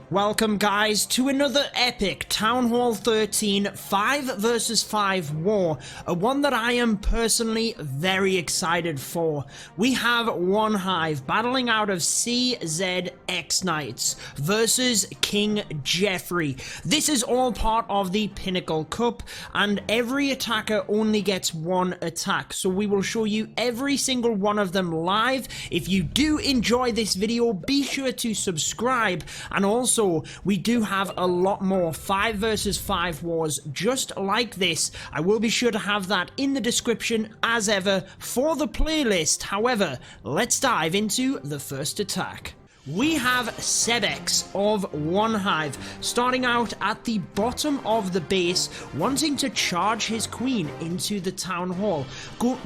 Welcome guys to another epic Town Hall 13 5 versus 5 war, a one that I am personally very excited for. We have ONEHIVE battling out of CZX Knights versus King Jeffrey. This is all part of the Pinnacle Cup and every attacker only gets one attack, so we will show you every single one of them live. If you do enjoy this video, be sure to subscribe, and also we do have a lot more 5 versus 5 wars just like this. I will be sure to have that in the description as ever for the playlist. However, let's dive into the first attack. We have CZX of ONEHIVE starting out at the bottom of the base, wanting to charge his queen into the town hall,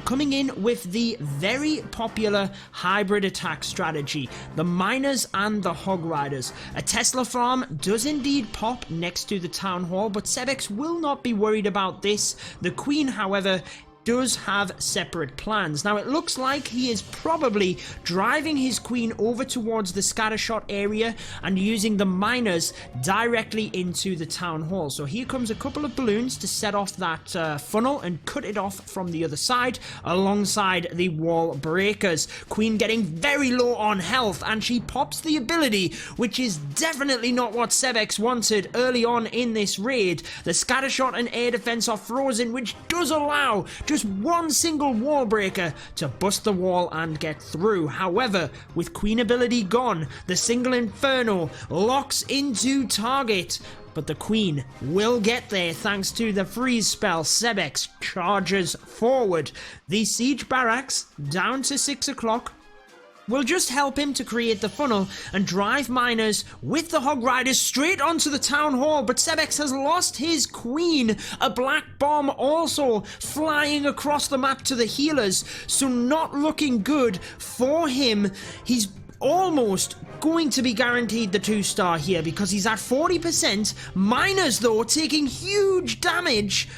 coming in with the very popular hybrid attack strategy, the miners and the hog riders. A Tesla farm does indeed pop next to the town hall, but CZX will not be worried about this. The queen, however, does have separate plans. Now it looks like he is probably driving his queen over towards the scattershot area and using the miners directly into the town hall. So here comes a couple of balloons to set off that funnel and cut it off from the other side alongside the wall breakers. Queen getting very low on health and she pops the ability, which is definitely not what CZX wanted early on in this raid. The scattershot and air defense are frozen, which does allow just one single wall breaker to bust the wall and get through. However, with queen ability gone, the single inferno locks into target, but the queen will get there thanks to the freeze spell. CZX charges forward. The siege barracks down to 6 o'clock will just help him to create the funnel and drive miners with the hog riders straight onto the town hall, but CZX has lost his queen. A black bomb also flying across the map to the healers, so not looking good for him. He's almost going to be guaranteed the 2-star here because he's at 40%. Miners though taking huge damage.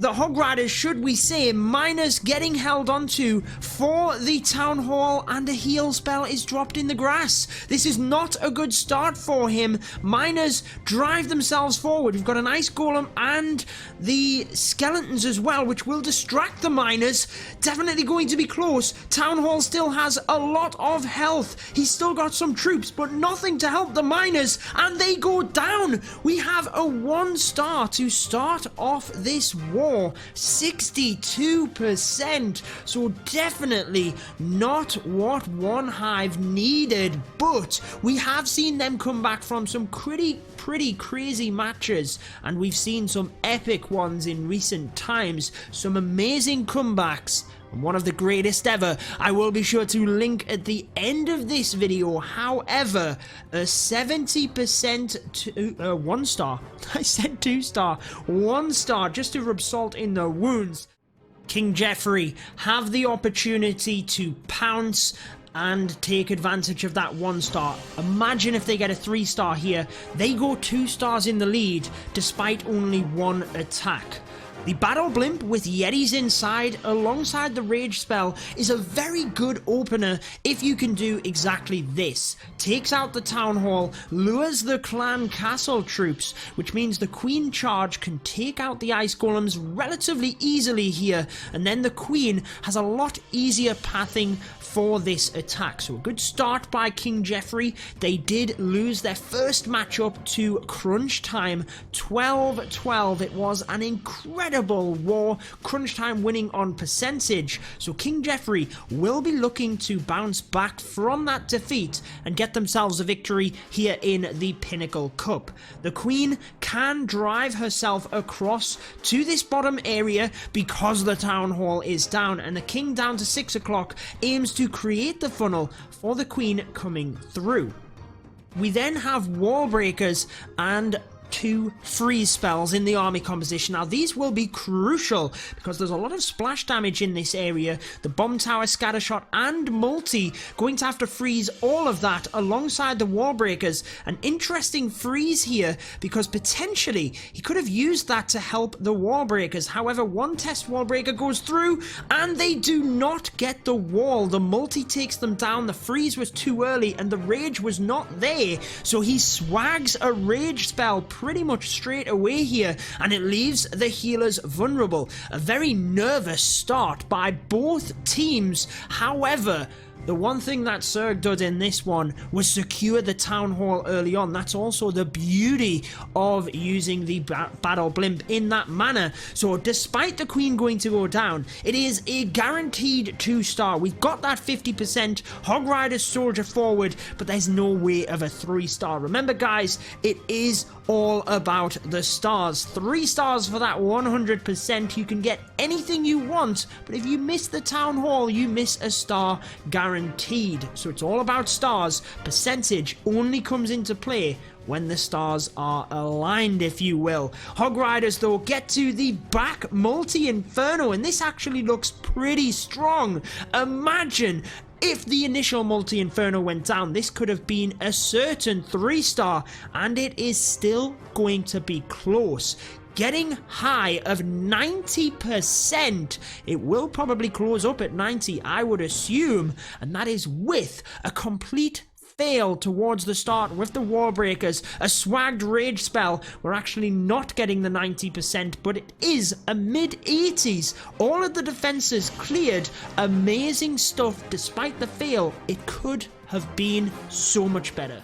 The hog riders, should we say, miners getting held onto for the town hall, and a heal spell is dropped in the grass. This is not a good start for him. Miners drive themselves forward. We've got an ice golem and the skeletons as well, which will distract the miners. Definitely going to be close. Town hall still has a lot of health. He's still got some troops, but nothing to help the miners, and they go down. We have a 1-star to start off this war. 62%, so definitely not what ONEHIVE needed, but we have seen them come back from some pretty crazy matches, and we've seen some epic ones in recent times, some amazing comebacks, and one of the greatest ever. I will be sure to link at the end of this video. However, a 70% to 1-star. I said 2-star. 1-star just to rub salt in the wounds. King Jeffrey have the opportunity to pounce and take advantage of that 1-star. Imagine if they get a 3-star here. They go 2 stars in the lead despite only 1 attack. The battle blimp with yetis inside alongside the rage spell is a very good opener if you can do exactly this. Takes out the town hall, lures the clan castle troops, which means the queen charge can take out the ice golems relatively easily here, and then the queen has a lot easier pathing for this attack. So a good start by King Jeffrey. They did lose their first matchup to crunch time, 12-12. It was an incredible war, crunch time winning on percentage, so King Jeffrey will be looking to bounce back from that defeat and get themselves a victory here in the Pinnacle Cup. The queen can drive herself across to this bottom area because the town hall is down, and the king down to 6 o'clock aims to create the funnel for the queen coming through. We then have wall breakers and 2 freeze spells in the army composition. Now these will be crucial because there's a lot of splash damage in this area. The bomb tower, scattershot and multi going to have to freeze all of that alongside the wall breakers. An interesting freeze here because potentially he could have used that to help the wall breakers. However, one test wall breaker goes through and they do not get the wall. The multi takes them down. The freeze was too early and the rage was not there, so he swags a rage spell pretty much straight away here, and it leaves the healers vulnerable. A very nervous start by both teams. However, the one thing that Zerg did in this one was secure the town hall early on. That's also the beauty of using the battle blimp in that manner. So despite the queen going to go down, it is a guaranteed 2-star. We've got that 50% Hog Rider soldier forward, but there's no way of a 3-star. Remember guys, it is all about the stars. 3 stars for that 100%. You can get anything you want, but if you miss the town hall, you miss a star guaranteed. So it's all about stars. Percentage only comes into play when the stars are aligned, if you will. Hog Riders though get to the back multi-inferno, and this actually looks pretty strong. Imagine if the initial multi-inferno went down, this could have been a certain 3-star, and it is still going to be close. Getting high of 90%. It will probably close up at 90, I would assume, and that is with a complete fail towards the start with the wall breakers. A swagged rage spell. We're actually not getting the 90%, but it is a mid-80s. All of the defenses cleared. Amazing stuff. Despite the fail, it could have been so much better.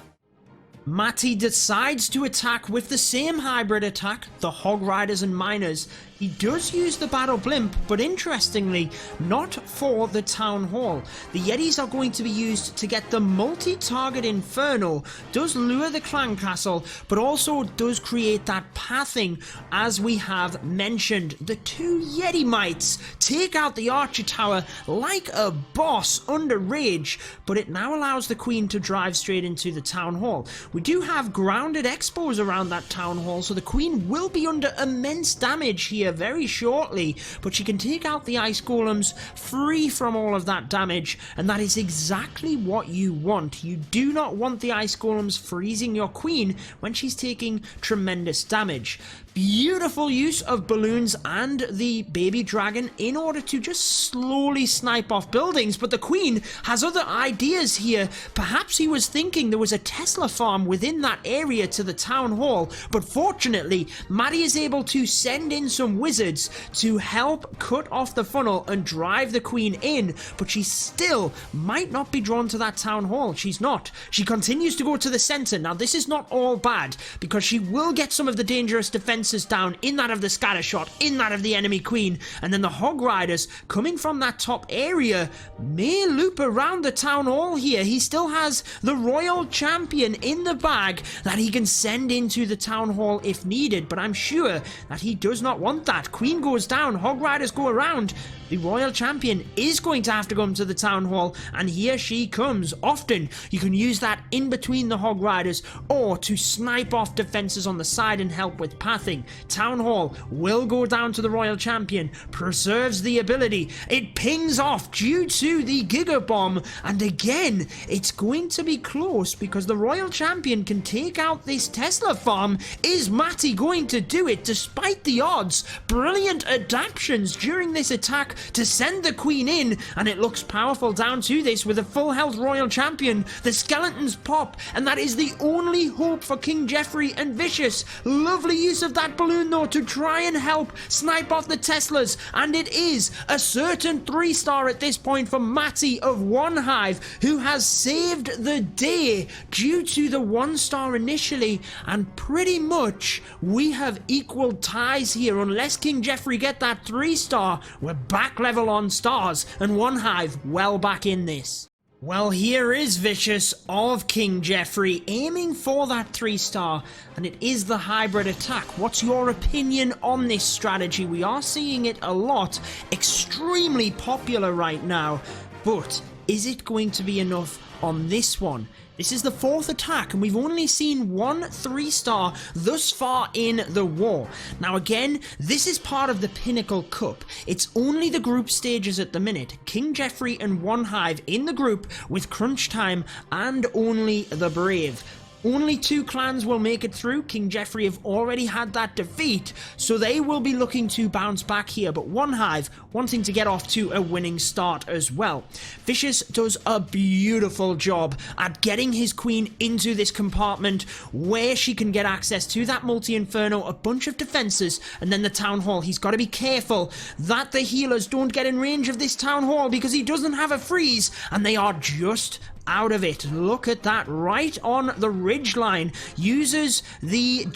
Matty decides to attack with the same hybrid attack, the Hog Riders and Miners. He does use the battle blimp, but interestingly, not for the town hall. The Yetis are going to be used to get the multi-target inferno, does lure the clan castle, but also does create that pathing, as we have mentioned. The 2 Yeti mites take out the archer tower like a boss under rage, but it now allows the queen to drive straight into the town hall. We do have grounded expos around that town hall, so the queen will be under immense damage here very shortly, but she can take out the ice golems free from all of that damage, and that is exactly what you want. You do not want the ice golems freezing your queen when she's taking tremendous damage. Beautiful use of balloons and the baby dragon in order to just slowly snipe off buildings, but the queen has other ideas here. Perhaps he was thinking there was a Tesla farm within that area to the town hall, but fortunately Maddie is able to send in some wizards to help cut off the funnel and drive the queen in, but she still might not be drawn to that town hall. She's not. She continues to go to the center. Now this is not all bad, because she will get some of the dangerous defenses down, in that of the scattershot, in that of the enemy queen, and then the Hog Riders coming from that top area may loop around the town hall here. He still has the royal champion in the bag that he can send into the town hall if needed, but I'm sure that he does not want that. Queen goes down, Hog Riders go around. The royal champion is going to have to come to the town hall, and here she comes. Often you can use that in between the Hog Riders or to snipe off defenses on the side and help with pathing. Town hall will go down to the royal champion, preserves the ability. It pings off due to the Giga Bomb, and again it's going to be close because the royal champion can take out this Tesla farm. Is Matty going to do it despite the odds? Brilliant adaptions during this attack to send the queen in, and it looks powerful down to this with a full health royal champion. The skeletons pop, and that is the only hope for King Jeffrey and Vicious. Lovely use of that balloon though to try and help snipe off the Teslas, and it is a certain 3-star at this point for Matty of ONEHIVE, who has saved the day due to the 1-star initially, and pretty much we have equal ties here. Unless King Jeffrey get that 3-star, we're back level on stars, and ONEHIVE well back in this. Well, here is Vicious of King Jeffrey aiming for that 3-star, and it is the hybrid attack. What's your opinion on this strategy? We are seeing it a lot, extremely popular right now, but is it going to be enough on this one? This is the 4th attack, and we've only seen one 3-star thus far in the war. Now again, this is part of the Pinnacle Cup. It's only the group stages at the minute. King Jeffrey and ONEHIVE in the group with Crunch Time and only the Brave. Only 2 clans will make it through. King Jeffrey have already had that defeat, so they will be looking to bounce back here, but ONEHIVE wanting to get off to a winning start as well. Vicious does a beautiful job at getting his queen into this compartment where she can get access to that multi-inferno, a bunch of defenses, and then the town hall. He's got to be careful that the healers don't get in range of this town hall because he doesn't have a freeze, and they are just out of it. Look at that, right on the ridge line. Uses the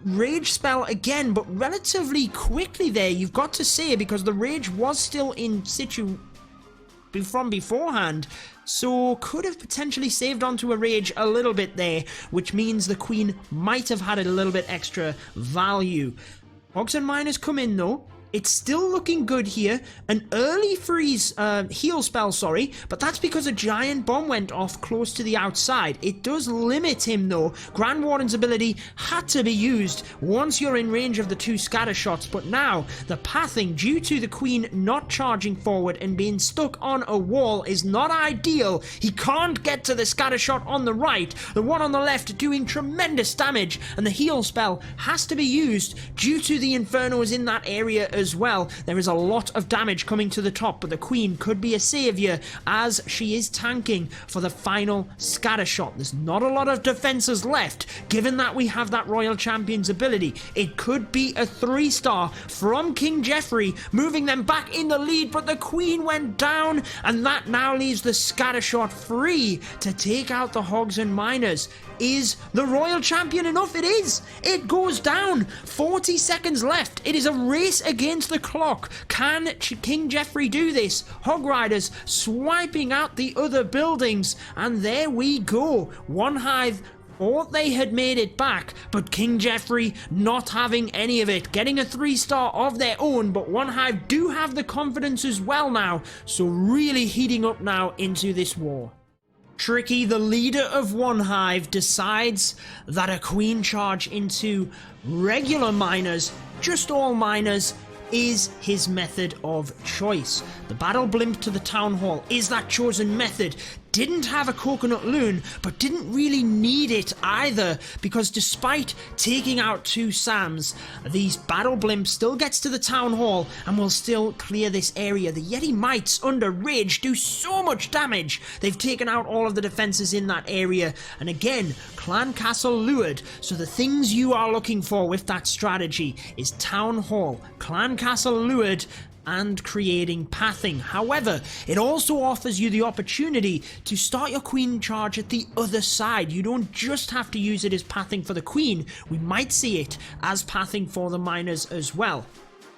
rage spell again, but relatively quickly there, you've got to say, because the rage was still in situ from beforehand, so could have potentially saved onto a rage a little bit there, which means the queen might have had a little bit extra value. Hogs and miners come in though. It's still looking good here. An early freeze, heal spell, sorry, but that's because a giant bomb went off close to the outside. It does limit him though. Grand Warden's ability had to be used once you're in range of the 2 scatter shots, but now the pathing due to the queen not charging forward and being stuck on a wall is not ideal. He can't get to the scatter shot on the right. The one on the left doing tremendous damage, and the heal spell has to be used due to the infernos in that area as well. There is a lot of damage coming to the top, but the queen could be a savior as she is tanking for the final scatter shot. There's not a lot of defenses left, given that we have that Royal Champion's ability. It could be a 3-star from King Jeffrey, moving them back in the lead, but the queen went down, and that now leaves the scatter shot free to take out the hogs and miners. Is the Royal Champion enough? It is. It goes down. 40 seconds left. It is a race against the clock. Can King Jeffrey do this? Hog Riders swiping out the other buildings, and there we go. ONEHIVE thought they had made it back, but King Jeffrey not having any of it, getting a 3-star of their own, but ONEHIVE do have the confidence as well now, so really heating up now into this war. Tricky, the leader of ONEHIVE, decides that a queen charge into regular miners, just all miners, is his method of choice. The battle blimp to the town hall is that chosen method. Didn't have a coconut loon, but didn't really need it either, because despite taking out 2 Sams, the battle blimp still gets to the town hall and will still clear this area. The Yeti Mites under Rage do so much damage. They've taken out all of the defenses in that area, and again, Clan Castle lured. So the things you are looking for with that strategy is town hall, Clan Castle lured, and creating pathing. However, it also offers you the opportunity to start your queen charge at the other side. You don't just have to use it as pathing for the queen. We might see it as pathing for the miners as well.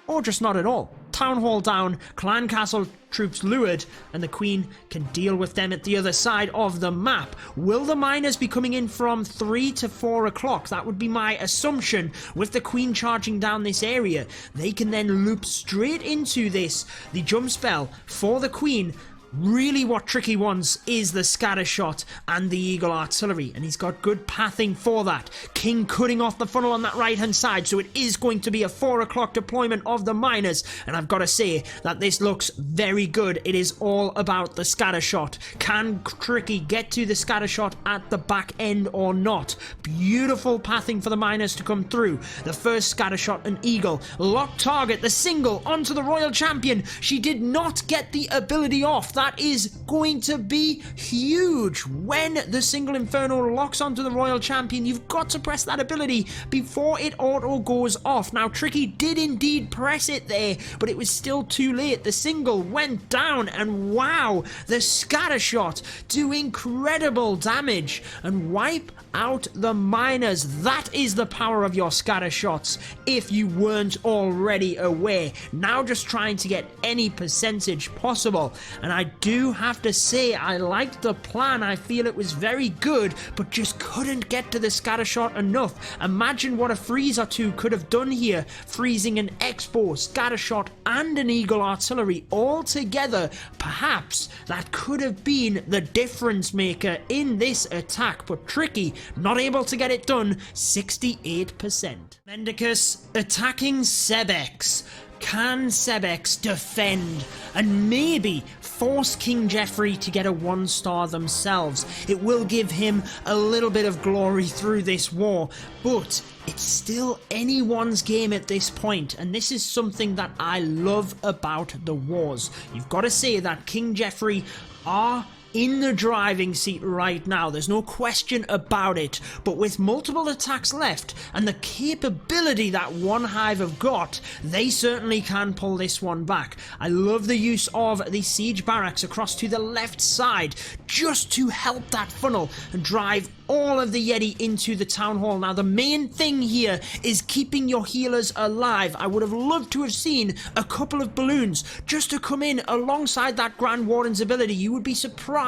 Or just not at all. Town hall down, Clan Castle troops lured, and the queen can deal with them at the other side of the map. Will the miners be coming in from 3 to 4 o'clock? That would be my assumption. With the queen charging down this area, they can then loop straight into this. The jump spell for the queen. Really what Tricky wants is the scatter shot and the eagle artillery, and he's got good pathing for that. King cutting off the funnel on that right hand side, so it is going to be a 4 o'clock deployment of the miners, and I've got to say that this looks very good. It is all about the scatter shot. Can Tricky get to the scatter shot at the back end or not? Beautiful pathing for the miners to come through. The first scatter shot, an eagle. Lock target, the single onto the Royal Champion. She did not get the ability off. That is going to be huge. When the single inferno locks onto the Royal Champion, you've got to press that ability before it auto goes off. Now Tricky did indeed press it there, but it was still too late. The single went down, and wow, the scatter shot do incredible damage and wipe out the miners. That is the power of your scatter shots, if you weren't already aware. Now just trying to get any percentage possible, and I do have to say I liked the plan. I feel it was very good, but just couldn't get to the scattershot enough. Imagine what a freeze or two could have done here, freezing an X-bow, scattershot, and an Eagle artillery all together. Perhaps that could have been the difference maker in this attack, but tricky, not able to get it done. 68%. Mendicus attacking Sebex. Can Sebex defend and maybe force King Geoffrey to get a 1-star themselves? It will give him a little bit of glory through this war, but it's still anyone's game at this point, and this is something that I love about the wars. You've got to say that King Geoffrey are in the driving seat right now, there's no question about it, but with multiple attacks left and the capability that ONEHIVE have got, they certainly can pull this one back. I love the use of the siege barracks across to the left side just to help that funnel and drive all of the Yeti into the town hall. Now the main thing here is keeping your healers alive. I would have loved to have seen a couple of balloons just to come in alongside that Grand Warden's ability. You would be surprised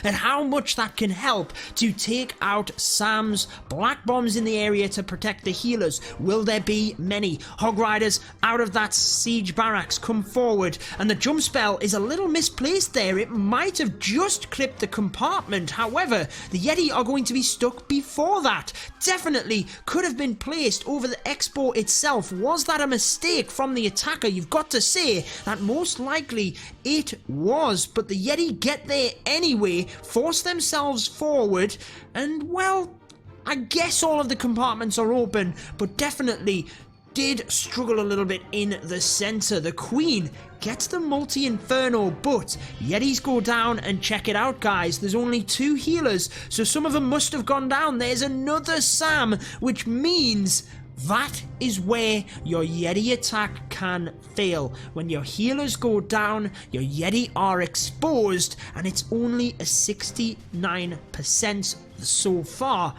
at how much that can help to take out Sam's black bombs in the area to protect the healers. Will there be many? Hog Riders out of that siege barracks come forward, and the jump spell is a little misplaced there. It might have just clipped the compartment. However, the Yeti are going to be stuck before that. Definitely could have been placed over the X-bow itself. Was that a mistake from the attacker? You've got to say that most likely it was, but the Yeti get there anyway, force themselves forward, and well, I guess all of the compartments are open, but definitely did struggle a little bit in the center. The Queen gets the multi-inferno, but Yetis go down, and check it out, guys. There's only 2 healers, so some of them must have gone down. There's another Sam, which means that is where your Yeti attack can fail. When your healers go down, your Yeti are exposed, and it's only a 69% so far.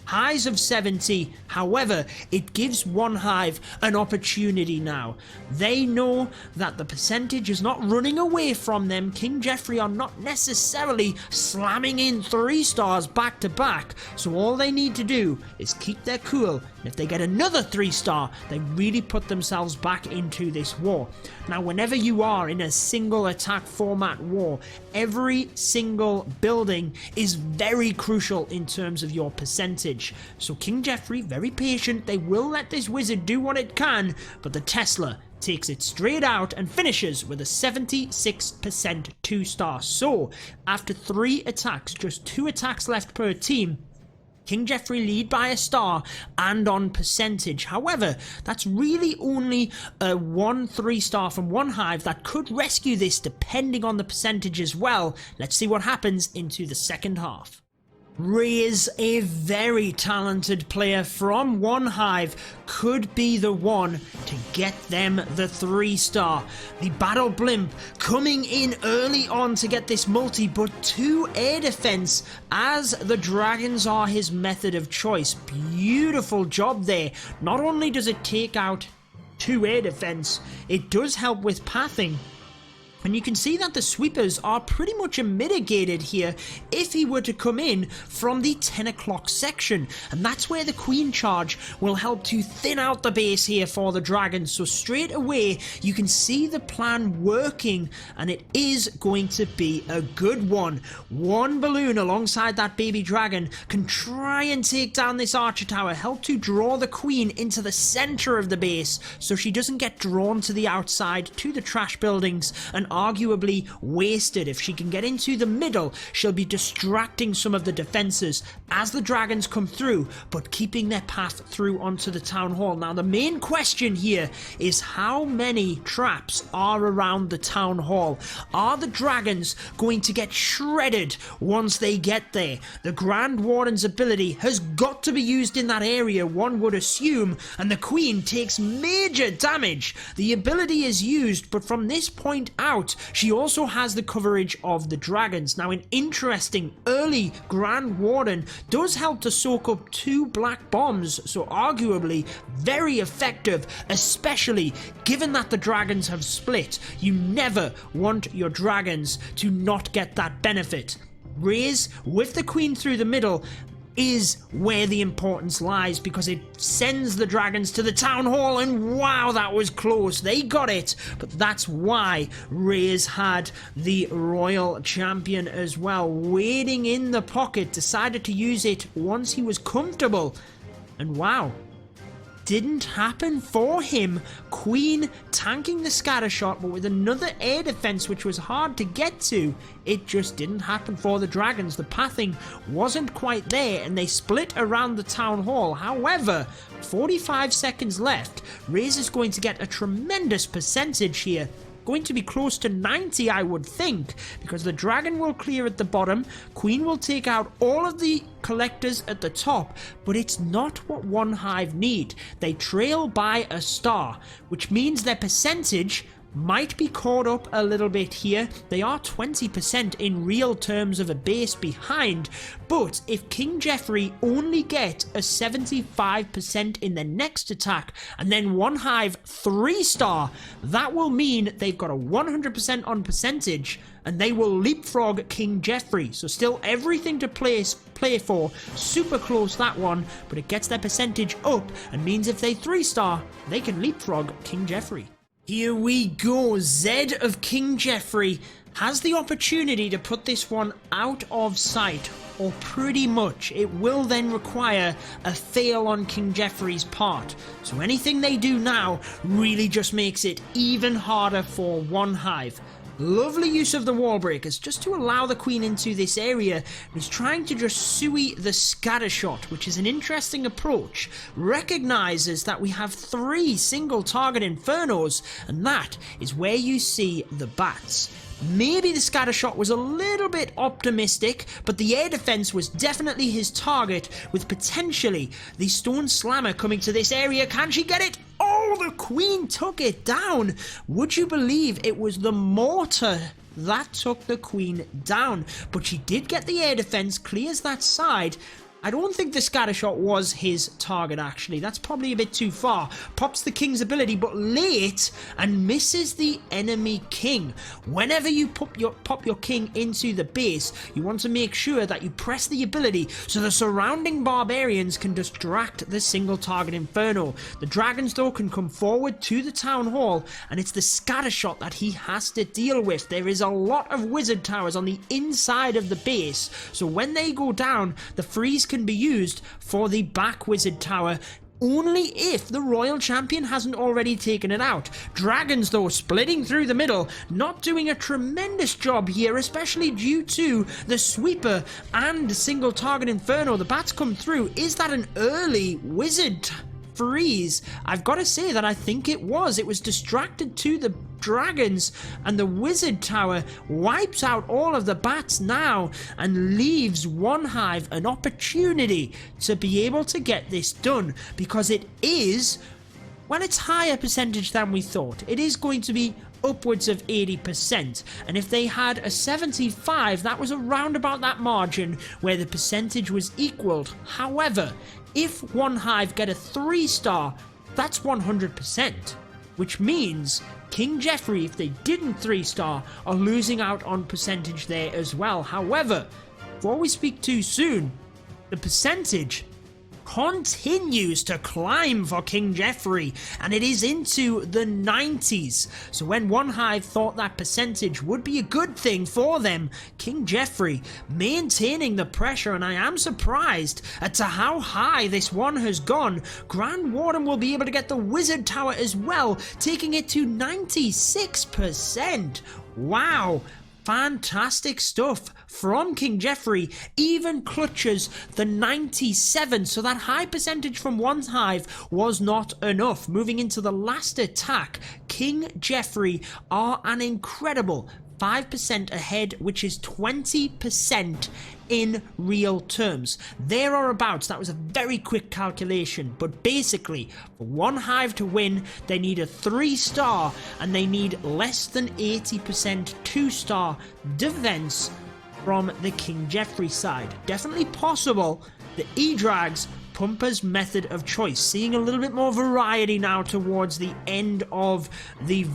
Highs of 70, however, it gives ONEHIVE an opportunity now. They know that the percentage is not running away from them. King Geoffrey are not necessarily slamming in 3 stars back to back, so all they need to do is keep their cool. And if they get another 3-star, they really put themselves back into this war. Now, whenever you are in a single attack format war, every single building is very crucial in terms of your percentage. So King Geoffrey, very patient, they will let this wizard do what it can, but the Tesla takes it straight out and finishes with a 76% 2-star. So, after 3 attacks, just 2 attacks left per team, King Geoffrey lead by a star and on percentage. However, that's really only a 1 3-star from ONEHIVE that could rescue this depending on the percentage as well. Let's see what happens into the second half. Raze, a very talented player from ONEHIVE, could be the one to get them the 3-star. The Battle Blimp coming in early on to get this multi, but 2 air defense as the dragons are his method of choice. Beautiful job there. Not only does it take out 2 air defense, it does help with pathing. And you can see that the sweepers are pretty much mitigated here if he were to come in from the 10 o'clock section. And that's where the Queen charge will help to thin out the base here for the dragons. So straight away, you can see the plan working, and it is going to be a good one. 1 balloon alongside that baby dragon can try and take down this archer tower, help to draw the Queen into the center of the base so she doesn't get drawn to the outside, to the trash buildings, and arguably wasted. If she can get into the middle, she'll be distracting some of the defenses as the dragons come through, but keeping their path through onto the town hall. Now, the main question here is how many traps are around the town hall? Are the dragons going to get shredded once they get there? The Grand Warden's ability has got to be used in that area, one would assume, and the Queen takes major damage. The ability is used, but from this point out, out, she also has the coverage of the dragons. Now, an interesting early Grand Warden does help to soak up 2 black bombs, so arguably very effective, especially given that the dragons have split. You never want your dragons to not get that benefit. Raise with the queen through the middle is where the importance lies, because it sends the dragons to the town hall, and wow, that was close. They got it, but that's why Reyes had the royal champion as well, waiting in the pocket, decided to use it once he was comfortable, and wow, didn't happen for him. Queen tanking the scatter shot, but with another air defense which was hard to get to, it just didn't happen for the dragons. The pathing wasn't quite there, and they split around the town hall. However, 45 seconds left. Reyes is going to get a tremendous percentage here. Going to be close to 90, I would think, because the dragon will clear at the bottom, queen will take out all of the collectors at the top, but it's not what ONEHIVE need. They trail by a star, which means their percentage might be caught up a little bit here. They are 20% in real terms of a base behind, but if King Jeffrey only get a 75% in their next attack and then ONEHIVE 3-star, that will mean they've got a 100% on percentage and they will leapfrog King Jeffrey. So still everything to play for. Super close, that one, but it gets their percentage up and means if they 3-star, they can leapfrog King Jeffrey. Here we go. Zed of King Jeffrey has the opportunity to put this one out of sight, or pretty much. It will then require a fail on King Jeffrey's part. So anything they do now really just makes it even harder for ONEHIVE. Lovely use of the wall breakers just to allow the queen into this area. He's trying to just sui the scatter shot, which is an interesting approach. Recognizes that we have 3 single target infernos, and that is where you see the bats. Maybe the scatter shot was a little bit optimistic, but the air defense was definitely his target, with potentially the stone slammer coming to this area. Can she get it? Oh, the queen took it down. Would you believe it was the mortar that took the queen down? But she did get the air defense, clears that side. I don't think the scatter shot was his target, actually. That's probably a bit too far. Pops the king's ability, but late, and misses the enemy king. Whenever you pop your king into the base, you want to make sure that you press the ability so the surrounding barbarians can distract the single target inferno. The dragons, though, can come forward to the town hall, and it's the scatter shot that he has to deal with. There is a lot of wizard towers on the inside of the base, so when they go down, the freeze can be used for the back wizard tower, only if the royal champion hasn't already taken it out. Dragons, though, splitting through the middle, not doing a tremendous job here, especially due to the sweeper and single target inferno. The bats come through. Is that an early wizard freeze? I've got to say that I think it was. It was distracted to the dragons, and the wizard tower wipes out all of the bats now and leaves ONEHIVE an opportunity to be able to get this done, because it is, well, it's higher percentage than we thought. It is going to be upwards of 80%, and if they had a 75, that was around about that margin where the percentage was equaled. However, if ONEHIVE get a 3-star, that's 100%, which means King Jeffrey, if they didn't 3-star, are losing out on percentage there as well. However, before we speak too soon, the percentage continues to climb for King Jeffrey, and it is into the 90s. So when ONEHIVE thought that percentage would be a good thing for them, King Jeffrey maintaining the pressure, and I am surprised at to how high this one has gone. Grand Warden will be able to get the wizard tower as well, taking it to 96%. Wow. Fantastic stuff from King Jeffrey, even clutches the 97, so that high percentage from ONEHIVE was not enough. Moving into the last attack, King Jeffrey are an incredible 5% ahead, which is 20% in real terms. There or abouts, that was a very quick calculation, but basically, for one hive to win, they need a 3-star, and they need less than 80% 2-star defense from the King Jeffrey side. Definitely possible. The E-Drags, Pumper's method of choice, seeing a little bit more variety now towards the end of the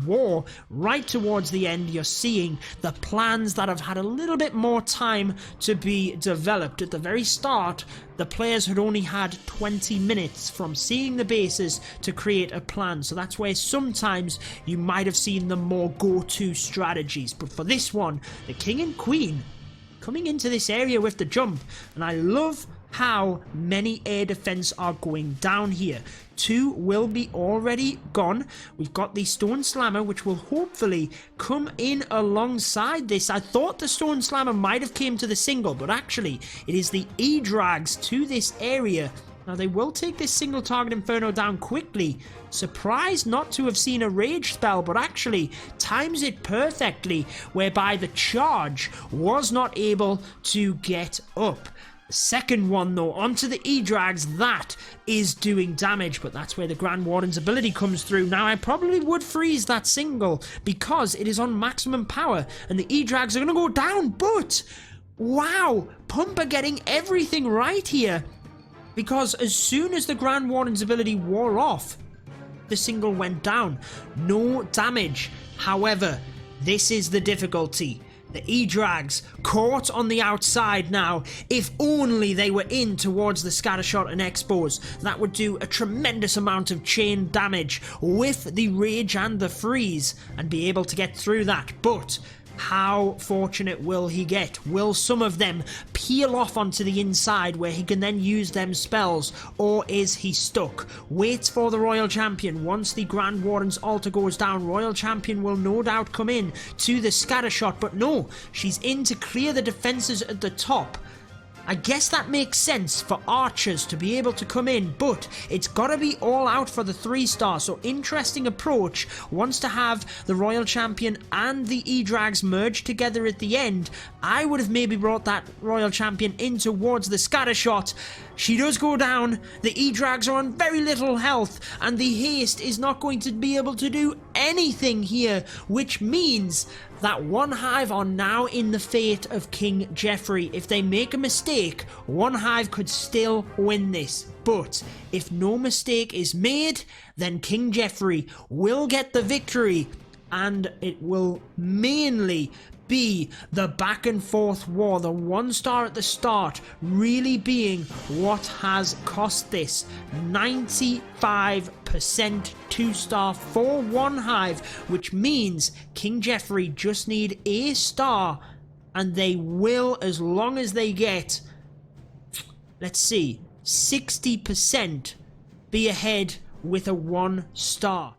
war. Right towards the end, you're seeing the plans that have had a little bit more time to be developed. At the very start, the players had only had 20 minutes from seeing the bases to create a plan, so that's where sometimes you might have seen the more go-to strategies. But for this one, the King and Queen coming into this area with the jump, and I love how many air defense are going down here. 2 will be already gone. We've got the Stone Slammer, which will hopefully come in alongside this. I thought the Stone Slammer might have came to the single, but actually it is the E-Drags to this area. Now they will take this single target Inferno down quickly. Surprised not to have seen a rage spell, but actually times it perfectly, whereby the charge was not able to get up. The second one though, onto the E-Drags, that is doing damage, but that's where the Grand Warden's ability comes through. Now I probably would freeze that single because it is on maximum power and the E-Drags are going to go down, but wow, Pumper getting everything right here, because as soon as the Grand Warden's ability wore off, the single went down. No damage. However, this is the difficulty. The E-Drags caught on the outside now. If only they were in towards the Scattershot and Expos, that would do a tremendous amount of chain damage with the Rage and the Freeze and be able to get through that. But how fortunate will he get? Will some of them peel off onto the inside where he can then use them spells, or is he stuck? Waits for the Royal Champion. Once the Grand Warden's altar goes down, Royal Champion will no doubt come in to the Scattershot, but no, she's in to clear the defenses at the top. I guess that makes sense for archers to be able to come in, but it's got to be all out for the 3-star, so interesting approach. Wants to have the Royal Champion and the E-Drags merge together at the end. I would have maybe brought that Royal Champion in towards the Scattershot. She does go down, the E-Drags are on very little health, and the haste is not going to be able to do anything here, which means that ONEHIVE are now in the fate of King Jeffrey. If they make a mistake, ONEHIVE could still win this. But if no mistake is made, then King Jeffrey will get the victory, and it will mainly be the back and forth war, the 1-star at the start really being what has cost this. 95% 2-star for ONEHIVE, which means King Jeffrey just need a star and they will, as long as they get, let's see, 60%, be ahead with a 1-star.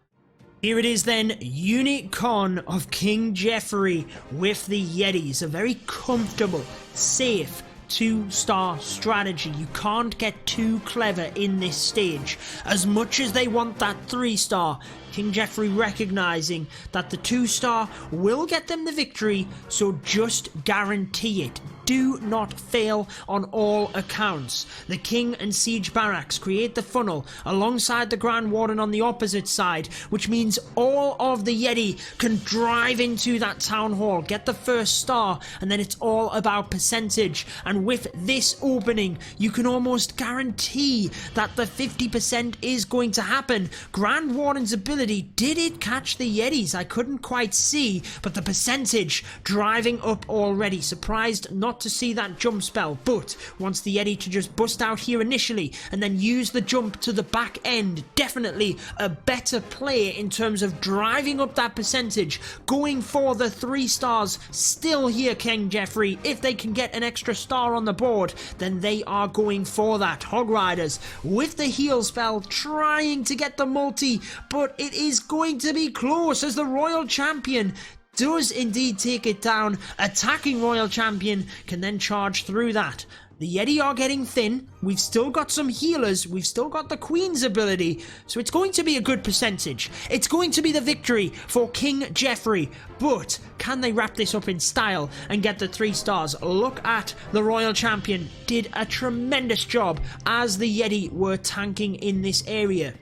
Here it is then, Unit Con of King Jeffrey with the Yetis. A very comfortable, safe 2-star strategy. You can't get too clever in this stage. As much as they want that 3-star, King Jeffrey recognizing that the 2-star will get them the victory, so just guarantee it. Do not fail on all accounts. The King and Siege Barracks create the funnel alongside the Grand Warden on the opposite side, which means all of the Yeti can drive into that town hall, get the 1st star, and then it's all about percentage. And with this opening, you can almost guarantee that the 50% is going to happen. Grand Warden's ability, did it catch the Yetis? I couldn't quite see, but the percentage driving up already. Surprised not to see that jump spell, but wants the Yeti to just bust out here initially and then use the jump to the back end. Definitely a better play in terms of driving up that percentage, going for the 3 stars. Still here, King Jeffrey, if they can get an extra star on the board, then they are going for that. Hog Riders with the heal spell trying to get the multi, but it is going to be close as the Royal Champion does indeed take it down. Attacking Royal Champion can then charge through that. The Yeti are getting thin. We've still got some healers. We've still got the Queen's ability. So it's going to be a good percentage. It's going to be the victory for King Jeffrey. But can they wrap this up in style and get the 3 stars? Look at the Royal Champion. Did a tremendous job as the Yeti were tanking in this area.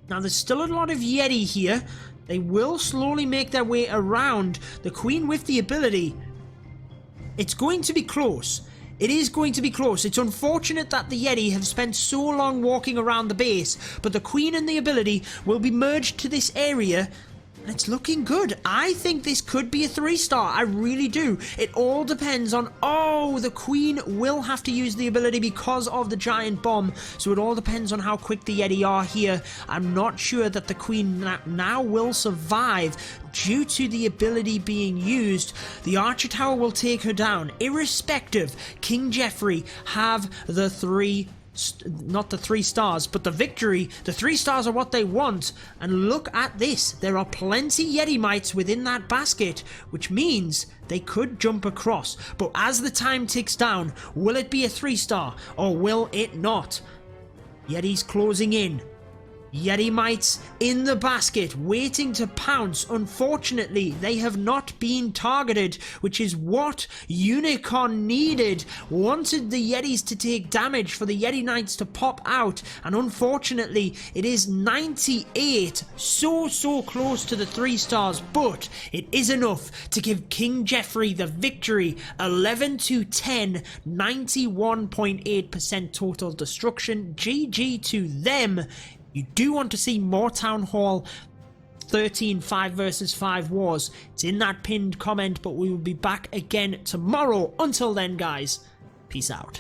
Now there's still a lot of Yeti here. They will slowly make their way around. The Queen with the ability. It's going to be close. It is going to be close. It's unfortunate that the Yeti have spent so long walking around the base, but the Queen and the ability will be merged to this area, and it's looking good. I think this could be a 3-star. I really do. It all depends on... Oh, the Queen will have to use the ability because of the giant bomb, so it all depends on how quick the Yeti are here. I'm not sure that the Queen now will survive due to the ability being used. The Archer Tower will take her down. Irrespective, King Jeffrey have the 3 not the 3 stars, but the victory. The 3 stars are what they want. And look at this. There are plenty Yeti mites within that basket, which means they could jump across. But as the time ticks down, will it be a 3-star or will it not? Yeti's closing in. Yeti mites in the basket, waiting to pounce. Unfortunately, they have not been targeted, which is what Unicorn needed. Wanted the Yetis to take damage for the Yeti Knights to pop out, and unfortunately, it is 98. So close to the 3 stars, but it is enough to give King Jeffrey the victory. 11-10, 91.8% total destruction. GG to them. You do want to see more Town Hall 13 5 versus 5 wars. It's in that pinned comment, but we will be back again tomorrow. Until then, guys, peace out.